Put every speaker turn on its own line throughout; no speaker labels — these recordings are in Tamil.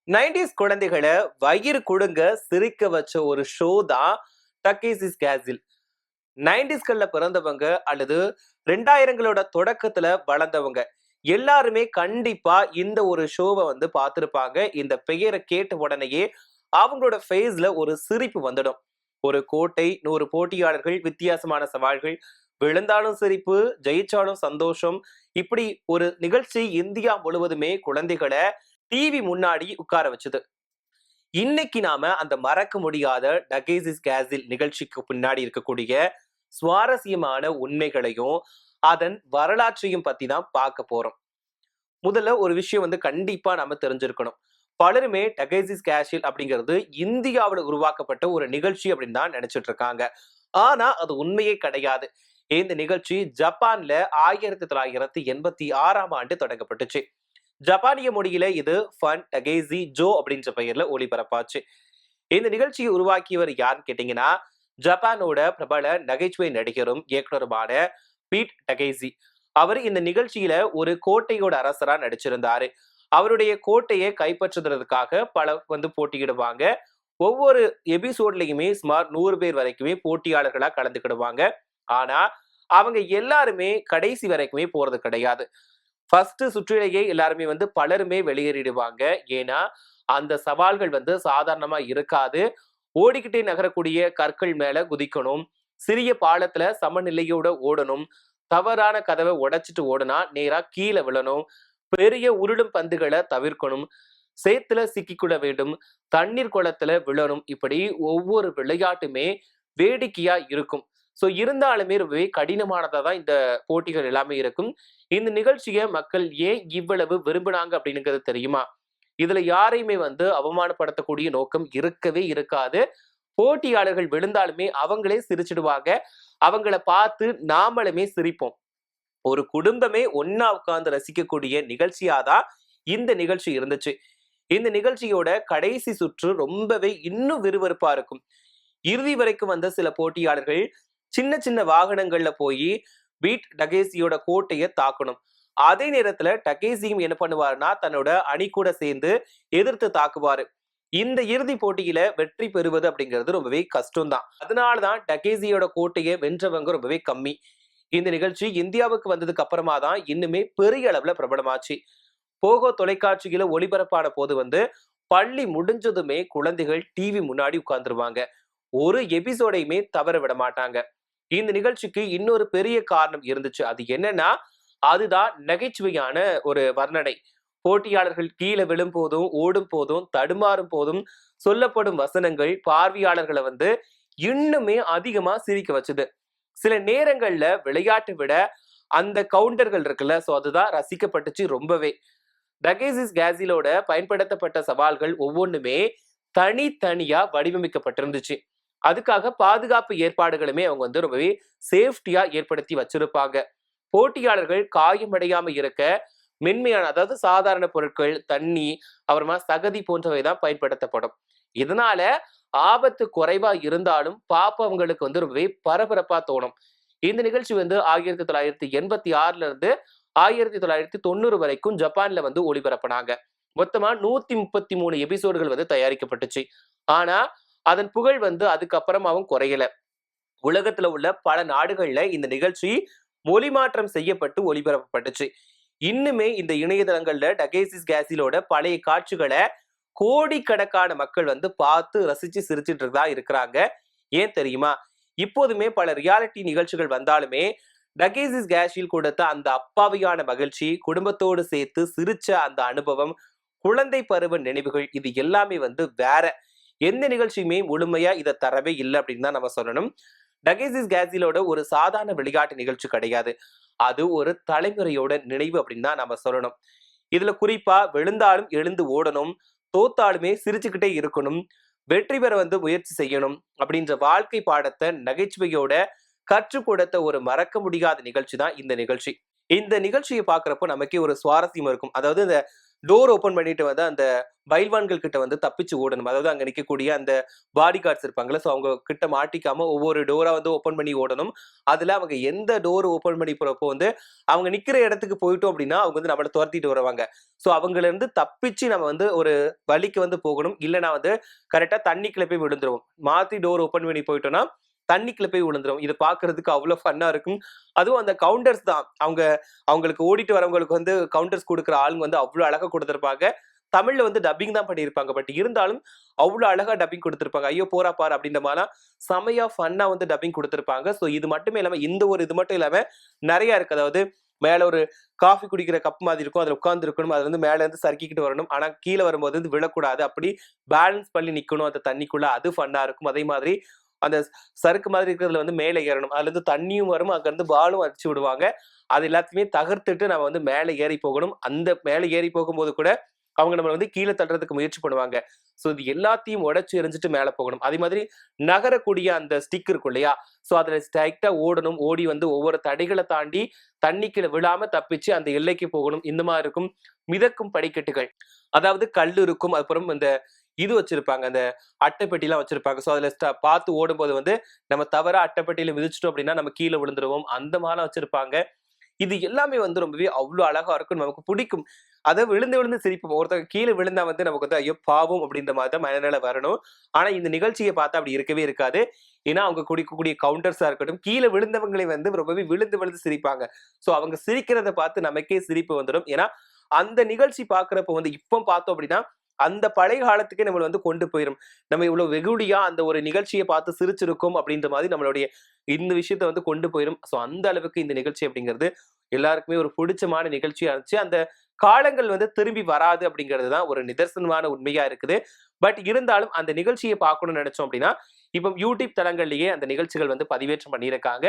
90s குழந்தைகளை வயிறு குடுங்க சிரிக்க வச்ச ஒரு ஷோ தான் டக்கேசிஸ் கேசில். 90ஸ்கள்ல பிறந்தவங்க அல்லது 2000ங்களோட தொடக்கத்துல வளர்ந்தவங்க எல்லாருமே கண்டிப்பா இந்த ஒரு ஷோவை வந்து பார்த்திருப்பாங்க. இந்த பெயரை கேட்ட உடனேயே அவங்களோட ஃபேஸ்ல ஒரு சிரிப்பு வந்துடும். ஒரு கோட்டை, 100 போட்டியாளர்கள், வித்தியாசமான சவால்கள், விழுந்தாலும் சிரிப்பு, ஜெயிச்சாலும் சந்தோஷம். இப்படி ஒரு நிகழ்ச்சி இந்தியா முழுவதுமே குழந்தைகளை டிவி முன்னாடி உட்கார வச்சது. இன்னைக்கு நாம அந்த மறக்க முடியாத டகேசிஸ் கேசில் நிகழ்ச்சிக்கு பின்னாடி இருக்கக்கூடிய சுவாரஸ்யமான உண்மைகளையும் அதன் வரலாற்றையும் பத்தி தான் பார்க்க போறோம். முதல்ல ஒரு விஷயம் வந்து கண்டிப்பா நாம தெரிஞ்சிருக்கணும். பலருமே டகேசிஸ் கேசில் அப்படிங்கிறது இந்தியாவில் உருவாக்கப்பட்ட ஒரு நிகழ்ச்சி அப்படின்னு தான் நினைச்சிட்டு இருக்காங்க. ஆனா அது உண்மையே கிடையாது. இந்த நிகழ்ச்சி ஜப்பான்ல 1986ஆம் ஆண்டு தொடங்கப்பட்டுச்சு. ஜப்பானிய மொழியில இது ஃபன் டகேசி ஜோ அப்படின்ற பெயர்ல ஒளிபரப்பாச்சு. இந்த நிகழ்ச்சியை உருவாக்கியவர் யாருன்னு கேட்டீங்கன்னா, ஜப்பானோட பிரபல நகைச்சுவை நடிகரும் இயக்குனருமான பீட் டகேசி. அவர் இந்த நிகழ்ச்சியில ஒரு கோட்டையோட அரசரா நடிச்சிருந்தாரு. அவருடைய கோட்டையை கைப்பற்றுவதற்காக பல வந்து போட்டியிடுவாங்க. ஒவ்வொரு எபிசோட்லயுமே சுமார் 100 பேர் வரைக்குமே போட்டியாளர்களா கலந்துக்கிடுவாங்க. ஆனா அவங்க எல்லாருமே கடைசி வரைக்குமே போறது கிடையாது. ஃபர்ஸ்ட் சுற்றிலேயே எல்லாருமே வந்து பலருமே வெளியேறிடுவாங்க. ஏன்னா அந்த சவால்கள் வந்து சாதாரணமா இருக்காது. ஓடிக்கிட்டே நகரக்கூடிய கற்கள் மேல குதிக்கணும், சிறிய பாலத்துல சமநிலையோட ஓடணும், தவறான கதவை உடைச்சிட்டு ஓடுனா நேரா கீழே விழணும், பெரிய உருளும் பந்துகளை தவிர்க்கணும், சேத்துல சிக்கிக்கொள்ள வேண்டும், தண்ணீர் குளத்துல விழணும். இப்படி ஒவ்வொரு விளையாட்டுமே வேடிக்கையா இருக்கும். சோ இருந்தாலுமே ரொம்பவே கடினமானதா தான் இந்த போட்டிகள் எல்லாமே இருக்கும். இந்த நிகழ்ச்சியை மக்கள் ஏன் இவ்வளவு விரும்பினாங்க அப்படிங்கிறது தெரியுமா? இதுல யாரையுமே வந்து அவமானப்படுத்தக்கூடிய நோக்கம் இருக்கவே இருக்காது. போட்டியாளர்கள் விழுந்தாலுமே அவங்களே சிரிச்சிடுவாங்க. அவங்கள பார்த்து நாமளுமே சிரிப்போம். ஒரு குடும்பமே ஒன்னா உட்கார்ந்து ரசிக்கக்கூடிய நிகழ்ச்சியாதான் இந்த நிகழ்ச்சி இருந்துச்சு. இந்த நிகழ்ச்சியோட கடைசி சுற்று ரொம்பவே இன்னும் விறுவிறுப்பா இருக்கும். இறுதி வரைக்கும் வந்த சில போட்டியாளர்கள் சின்ன சின்ன வாகனங்கள்ல போய் பீட் டகேசியோட கோட்டையை தாக்கணும். அதே நேரத்துல டகேசியும் என்ன பண்ணுவாருன்னா தன்னோட அணி கூட சேர்ந்து எதிர்த்து தாக்குவாரு. இந்த இறுதி போட்டியில வெற்றி பெறுவது அப்படிங்கிறது ரொம்பவே கஷ்டம்தான். அதனாலதான் டகேசியோட கோட்டையை வென்றவங்க ரொம்பவே கம்மி. இந்த நிகழ்ச்சி இந்தியாவுக்கு வந்ததுக்கு அப்புறமா தான் இன்னுமே பெரிய அளவுல பிரபலமாச்சு. போகோ தொலைக்காட்சியில ஒளிபரப்பான போது வந்து பள்ளி முடிஞ்சதுமே குழந்தைகள் டிவி முன்னாடி உட்கார்ந்துருவாங்க. ஒரு எபிசோடையுமே தவற விட மாட்டாங்க. இந்த நிகழ்ச்சிக்கு இன்னொரு பெரிய காரணம் இருந்துச்சு. அது என்னன்னா, அதுதான் நகைச்சுவையான ஒரு வர்ணனை. போட்டியாளர்கள் கீழே விழும் போதும், ஓடும் போதும், தடுமாறும் போதும் சொல்லப்படும் வசனங்கள் பார்வையாளர்களை வந்து இன்னுமே அதிகமா சிரிக்க வச்சது. சில நேரங்கள்ல விளையாட்டை விட அந்த கவுண்டர்கள் இருக்குல்ல, சோ அதுதான் ரசிக்கப்பட்டுச்சு ரொம்பவே. டகேசிஸ் கேசிலோட பயன்படுத்தப்பட்ட சவால்கள் ஒவ்வொன்றுமே தனித்தனியா வடிவமைக்கப்பட்டிருந்துச்சு. அதுக்காக பாதுகாப்பு ஏற்பாடுகளுமே அவங்க வந்து ரொம்பவே சேஃப்டியா ஏற்படுத்தி வச்சிருப்பாங்க. போட்டியாளர்கள் காயமடையாம இருக்க மென்மையான, அதாவது சாதாரண பொருட்கள், தண்ணி, அப்புறமா சகதி போன்றவைதான் பயன்படுத்தப்படும். இதனால ஆபத்து குறைவா இருந்தாலும் பாப்பவங்களுக்கு வந்து ரொம்பவே பரபரப்பா தோணும். இந்த நிகழ்ச்சி வந்து 1986ல இருந்து 1990 வரைக்கும் ஜப்பான்ல வந்து ஒளிபரப்பினாங்க. மொத்தமா 133 எபிசோடுகள் வந்து தயாரிக்கப்பட்டுச்சு. ஆனா அதன் புகழ் வந்து அதுக்கப்புறமாவும் குறையல. உலகத்துல உள்ள பல நாடுகள்ல இந்த நிகழ்ச்சி மொழி மாற்றம் செய்யப்பட்டு ஒளிபரப்பப்பட்டுச்சு. இன்னுமே இந்த இணையதளங்கள்ல டகேசிஸ் கேசிலோட பழைய காட்சிகளை கோடிக்கணக்கான மக்கள் வந்து பார்த்து ரசிச்சு சிரிச்சிட்டு தான் இருக்கிறாங்க. ஏன் தெரியுமா? இப்போதுமே பல ரியாலிட்டி நிகழ்ச்சிகள் வந்தாலுமே டகேசிஸ் கேஷில் கொடுத்த அந்த அப்பாவியான மகிழ்ச்சி, குடும்பத்தோடு சேர்த்து சிரிச்ச அந்த அனுபவம், குழந்தை பருவ நினைவுகள், இது எல்லாமே வந்து வேற எந்த நிகழ்ச்சியுமே முழுமையா இதை தரவே இல்லை அப்படின்னு தான் நம்ம சொல்லணும். டகேசிஸ் கேசிலோட ஒரு சாதாரண விளையாட்டு நிகழ்ச்சி கிடையாது. அது ஒரு தலைமுறையோட நினைவு அப்படின்னு தான் நம்ம சொல்லணும். இதுல குறிப்பா விழுந்தாலும் எழுந்து ஓடணும், தோத்தாலுமே சிரிச்சுக்கிட்டே இருக்கணும், வெற்றி பெற வந்து முயற்சி செய்யணும் அப்படின்ற வாழ்க்கை பாடத்தை நகைச்சுவையோட கற்றுக் கொடுத்த ஒரு மறக்க முடியாத நிகழ்ச்சி தான் இந்த நிகழ்ச்சி. இந்த நிகழ்ச்சியை பார்க்கிறப்போ நமக்கே ஒரு சுவாரஸ்யம் இருக்கும். அதாவது இந்த டோர் ஓபன் பண்ணிட்டு வந்து அந்த பைல்வான்கள் கிட்ட வந்து தப்பிச்சு ஓடணும். அதாவது அங்க நிக்கக்கூடிய அந்த பாடி கார்ட்ஸ் இருப்பாங்கல்ல, ஸோ அவங்க கிட்ட மாட்டிக்காம ஒவ்வொரு டோரா வந்து ஓப்பன் பண்ணி ஓடணும். அதுல அவங்க எந்த டோர் ஓப்பன் பண்ணி போறப்போ வந்து அவங்க நிக்கிற இடத்துக்கு போயிட்டோம் அப்படின்னா, அவங்க வந்து நம்மள தொரத்திட்டு வருவாங்க. ஸோ அவங்கள்ல இருந்து தப்பிச்சு நம்ம வந்து ஒரு வழிக்கு வந்து போகணும். இல்லன்னா வந்து கரெக்ட்டா தண்ணிக்குள்ள போய் விழுந்துருவோம். மாத்தி டோர் ஓப்பன் பண்ணி போயிட்டோம்னா, தண்ணிக்குள்ள போய் விழுந்துரும். இத பார்க்கறதுக்கு அவ்ளோ ஃபன்னா இருக்கும். அதுவும் அந்த கவுண்டர்ஸ் தான். அவங்களுக்கு ஓடிட்டு வரவங்களுக்கு வந்து கவுண்டர்ஸ் குடுக்குற ஆளுங்க வந்து அவ்ளோ அழகா குடுத்திருப்பாங்க. தமிழ்ல வந்து டப்பிங் தான் பண்ணியிருப்பாங்க. பட் இருந்தாலும் அவ்ளோ அழகா டப்பிங் குடுத்திருப்பாங்க. ஐயோ! போறா பாரு அப்படின்ற மாரிலாம் செமையா ஃபன்னா வந்து டப்பிங் குடுத்திருப்பாங்க. ஸோ இது மட்டுமே இல்லாம இந்த ஒரு இது மட்டும் இல்லாம நெறைய இருக்கு. அதாவது மேல ஒரு காஃபி குடிக்கிற கப் மாதிரி இருக்கும். அதுல உட்கார்ந்து இருக்கணும். அது வந்து மேல இருந்து சறுக்கிக்கிட்டு வரணும். ஆனா கீழ வரும்போது வந்து விழக்கூடாது. அப்படி பேலன்ஸ் பண்ணி நிக்கணும் அந்த தண்ணிக்குள்ள. அது ஃபன்னா இருக்கும். அதே மாதிரி அந்த சறுக்கு மாதிரி இருக்கிறதுல வந்து மேல ஏறணும். அதுல இருந்து தண்ணியும் வரும். அங்க இருந்து பாலும் அடிச்சு விடுவாங்க. அது எல்லாத்தையுமே தகர்த்துட்டு நம்ம வந்து மேல ஏறி போகணும். அந்த மேல ஏறி போகும்போது கூட அவங்க நம்மள வந்து கீழ தள்றதுக்கு முயற்சி பண்ணுவாங்க. ஸோ இது எல்லாத்தையும் உடைச்சு எறிஞ்சிட்டு மேல போகணும். அதே மாதிரி நகரக்கூடிய அந்த ஸ்டிக் இருக்கும் இல்லையா? ஸோ அதுல ஸ்ட்ரைட்டா ஓடணும். ஓடி வந்து ஒவ்வொரு தடைகள தாண்டி தண்ணிக்குள்ள விழாம தப்பிச்சு அந்த எல்லைக்கு போகணும். இந்த மாரி இருக்கும். மிதக்கும் படிக்கட்டுகள். அதாவது கல் இருக்கும். அப்புறம் இந்த இது வச்சிருப்பாங்க. அந்த அட்டைப்பெட்டிலாம் வச்சிருப்பாங்க. ஸோ அதுல பார்த்து ஓடும்போது வந்து நம்ம தவறா அட்டைப்பெட்டியில மிதிச்சுட்டோம் அப்படின்னா, நம்ம கீழ விழுந்துருவோம். அந்த மாரிலாம் வச்சிருப்பாங்க. இது எல்லாமே வந்து ரொம்பவே அவ்ளோ அழகா இருக்கும். நமக்கு பிடிக்கும். அத விழுந்து விழுந்து சிரிப்போம். ஒருத்தங்க கீழ விழுந்தா வந்து நமக்கு வந்து ஐயோ! பாவம் அப்படின்ற மாரி தான் மனநிலை வரணும். ஆனா இந்த நிகழ்ச்சிய பார்த்தா அப்படி இருக்கவே இருக்காது. ஏன்னா அவங்க குடிக்கக்கூடிய கவுண்டர்ஸா இருக்கட்டும், கீழ விழுந்தவங்களை வந்து ரொம்பவே விழுந்து விழுந்து சிரிப்பாங்க. ஸோ அவங்க சிரிக்கிறத பார்த்து நமக்கே சிரிப்பு வந்துடும். ஏன்னா அந்த நிகழ்ச்சி பார்க்கிறப்போ வந்து இப்ப பார்த்தோம் அப்படின்னா, அந்த பழைய காலத்துக்கே நம்மள வந்து கொண்டு போயிரும். நம்ம இவ்வளவு வெகுளியா அந்த ஒரு நிகழ்ச்சிய பார்த்து சிரிச்சிருக்கோம் அப்படின்ற மாரி நம்மளுடைய இந்த விஷயத்த வந்து கொண்டு போயிரும். ஸோ அந்த அளவுக்கு இந்த நிகழ்ச்சி அப்படிங்கிறது எல்லாருக்குமே ஒரு புடிச்சமான நிகழ்ச்சியா இருந்துச்சு. அந்த காலங்கள் வந்து திரும்பி வராது அப்படிங்கிறது தான் ஒரு நிதர்சனமான உண்மையா இருக்குது. பட் இருந்தாலும் அந்த நிகழ்ச்சிய பார்க்கணும்னு நெனச்சோம் அப்படின்னா, இப்ப YouTube தளங்கள்லயே அந்த நிகழ்ச்சிகள் வந்து பதிவேற்றம் பண்ணியிருக்காங்க.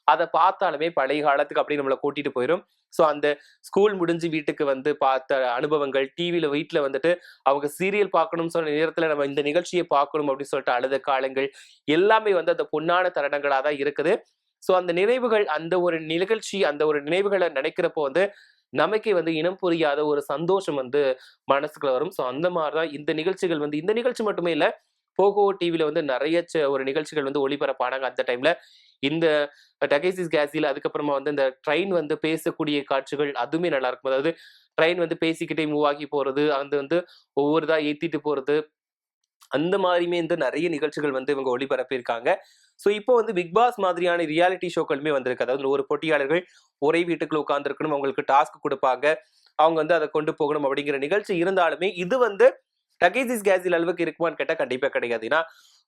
அத பார்த்தாலுமே பழைய காலத்துக்கு அப்படியே நம்மள கூட்டிட்டு போயிரும். ஸோ அந்த ஸ்கூல் முடிஞ்சு வீட்டுக்கு வந்து பார்த்த அனுபவங்கள், டிவில வீட்ல வந்துட்டு அவங்க சீரியல் பார்க்கணும்னு சொன்ன நேரத்துல நம்ம இந்த நிகழ்ச்சிய பார்க்கணும் அப்படின்னு சொல்லிட்டு அழுத காலங்கள் எல்லாமே வந்து அந்த பொன்னான தருணங்களா தான் இருக்குது. ஸோ அந்த நினைவுகள் அந்த ஒரு நிகழ்ச்சி, அந்த ஒரு நினைவுகள நினைக்கிறப்போ வந்து நமக்கே வந்து இனம் புரியாத ஒரு சந்தோஷம் வந்து மனசுக்குள்ள வரும். ஸோ அந்த மாரி தான் இந்த நிகழ்ச்சிகள் வந்து இந்த நிகழ்ச்சி மட்டுமே இல்ல. போகோ டிவில வந்து நெறைய ஒரு நிகழ்ச்சிகள் வந்து ஒளிபரப்பானாங்க அந்த டைம்ல. இந்த டகேசிஸ் கேஸில் அதுக்கப்புறமா வந்து இந்த ட்ரெயின் வந்து பேசக்கூடிய காட்சிகள் அதுவுமே நல்லா இருக்கும். அதாவது ட்ரெயின் வந்து பேசிக்கிட்டே மூவ் ஆகி போறது, அது வந்து ஒவ்வொரு இதா ஏத்திட்டு போறது. அந்த மாரியுமே வந்து நெறைய நிகழ்ச்சிகள் வந்து இவங்க ஒளிபரப்பியிருக்காங்க. ஸோ இப்போ வந்து பிக் பாஸ் மாதிரியான ரியாலிட்டி ஷோக்களுமே வந்திருக்கு. அதாவது ஒரு போட்டியாளர்கள் ஒரே வீட்டுக்குள்ள உட்கார்ந்திருக்கணும். அவங்களுக்கு டாஸ்க் குடுப்பாங்க. அவங்க வந்து அத கொண்டு போகணும் அப்படிங்கிற நிகழ்ச்சி இருந்தாலுமே, இது வந்து டகேசிஸ் கேஸில் அளவுக்கு இருக்குமான்னு கேட்டா கண்டிப்பா கிடையாது. ஏன்னா,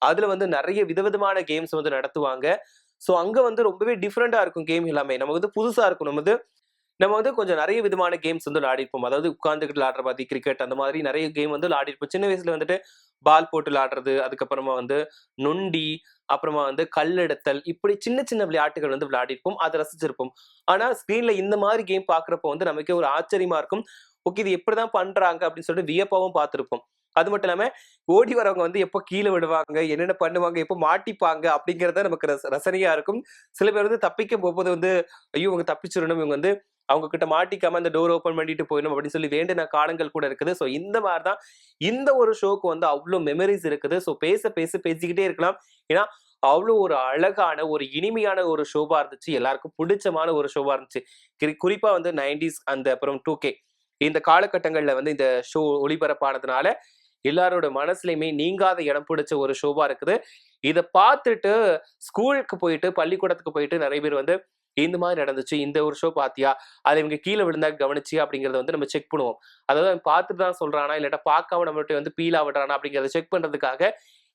அதுல வந்து நெறைய விதவிதமான கேம்ஸ் வந்து நடத்துவாங்க. ஸோ அங்க வந்து ரொம்பவே டிஃபரெண்டா இருக்கும் கேம் எல்லாமே. நம்ம வந்து புதுசா இருக்கும். நம்ம வந்து கொஞ்சம் நெறைய விதமான கேம்ஸ் வந்து விளையாடிருப்போம். அதாவது உட்கார்ந்துகிட்டு விளையாடுற மாதிரி கிரிக்கெட் அந்த மாதிரி நெறைய கேம் வந்து விளையாடிருப்போம். சின்ன வயசுல வந்துட்டு பால் போட்டு விளையாடுறது, அதுக்கப்புறமா வந்து நொண்டி, அப்புறமா வந்து கல் எடுத்தல், இப்படி சின்ன சின்ன விளையாட்டுகள் வந்து விளையாடிருப்போம். அத ரசிச்சிருப்போம். ஆனா ஸ்க்ரீன்ல இந்த மாதிரி கேம் பார்க்கிறப்போ வந்து நமக்கே ஒரு ஆச்சரியமா இருக்கும். ஓகே இது எப்படிதான் பண்றாங்க அப்படின்னு சொல்லிட்டு வியப்பாவும் பார்த்திருப்போம். அது மட்டும் இல்லாம ஓடி வரவங்க வந்து எப்போ கீழ விடுவாங்க, என்னென்ன பண்ணுவாங்க, எப்போ மாட்டிப்பாங்க அப்படிங்கிறது நமக்கு ரசனையா இருக்கும். சில பேர் வந்து தப்பிக்க போகும்போது வந்து, ஐயோ! இவங்க தப்பிச்சிரணும். இவங்க வந்து அவங்க கிட்ட மாட்டிக்காம அந்த டோர் ஓப்பன் பண்ணிட்டு போயிடணும் அப்படின்னு சொல்லி வேண்டின காலங்கள் கூட இருக்குது. ஸோ இந்த மாரி தான் இந்த ஒரு ஷோக்கு வந்து அவ்ளோ மெமரீஸ் இருக்குது. ஸோ பேசிக்கிட்டே இருக்கலாம். ஏன்னா, அவ்ளோ ஒரு அழகான, ஒரு இனிமையான ஒரு ஷோவா இருந்துச்சு. எல்லாருக்கும் புடிச்சமான ஒரு ஷோவா இருந்துச்சு. குறிப்பா வந்து 90ஸ் அந்த அப்புறம் 2K இந்த காலகட்டங்கள்ல வந்து இந்த ஷோ ஒளிபரப்பானதுனால, எல்லாரோட மனசுலயுமே நீங்காத இடம் பிடிச்ச ஒரு ஷோவா இருக்குது. இத பார்த்துட்டு ஸ்கூலுக்கு போயிட்டு, பள்ளிக்கூடத்துக்கு போயிட்டு நெறைய பேர் வந்து இந்த மாரி நடந்துச்சு. இந்த ஒரு ஷோ பார்த்தியா? அதுல இவங்க கீழ விழுந்தா கவனிச்சியா? அப்படிங்கிறத வந்து நம்ம செக் பண்ணுவோம். அதாவது அவன் பார்த்துட்டு தான் சொல்றானா? இல்லாட்டா பார்க்காம நம்மள்ட்ட வந்து பீலா விடுறானா? அப்படிங்கிறத செக் பண்றதுக்காக,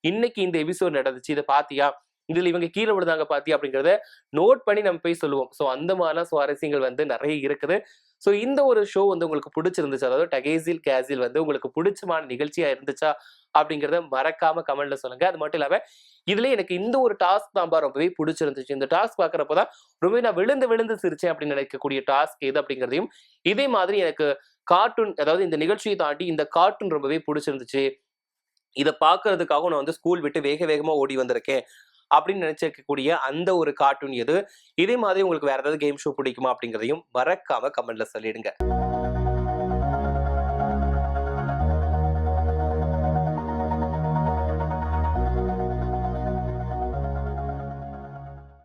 இன்னைக்கு இந்த எபிசோட் நடந்துச்சு. இத பார்த்தியா? இதுல இவங்க கீழ விழுந்தாங்க பார்த்தியா? அப்படிங்கிறத நோட் பண்ணி நம்ம போய் சொல்லுவோம். ஸோ அந்த மாரிலாம் சுவாரஸ்யங்கள் வந்து நெறைய இருக்குது. ஸோ இந்த ஒரு ஷோ வந்து உங்களுக்கு புடிச்சிருந்துச்சா? அதாவது டகேசில் கேசில் வந்து உங்களுக்கு புடிச்சமான நிகழ்ச்சியா இருந்துச்சா? அப்படிங்கிறத மறக்காம கமெண்ட்ல சொல்லுங்க. அது மட்டும் இல்லாம, இதுலயே எனக்கு இந்த ஒரு டாஸ்க் தான்பா ரொம்பவே புடிச்சிருந்துச்சு. இந்த டாஸ்க் பார்க்கிறப்ப தான் ரொம்பவே நான் விழுந்து விழுந்து சிரிச்சேன் அப்படின்னு நினைக்கக்கூடிய டாஸ்க் எது அப்படிங்கிறதையும், இதே மாதிரி எனக்கு கார்ட்டூன் அதாவது இந்த நிகழ்ச்சிய தாண்டி இந்த கார்ட்டூன் ரொம்பவே புடிச்சிருந்துச்சு. இத பார்க்கறதுக்காக நான் வந்து ஸ்கூல் விட்டு வேக வேகமா ஓடி வந்திருக்கேன். அப்படின்னு நினைச்சிருக்கக்கூடிய அந்த ஒரு கார்ட்டூன் எது? இதே மாதிரி உங்களுக்கு வேற ஏதாவது கேம் ஷோ பிடிக்குமா? அப்படிங்கிறதையும் மறக்காம கமெண்ட்ல சொல்லிடுங்க.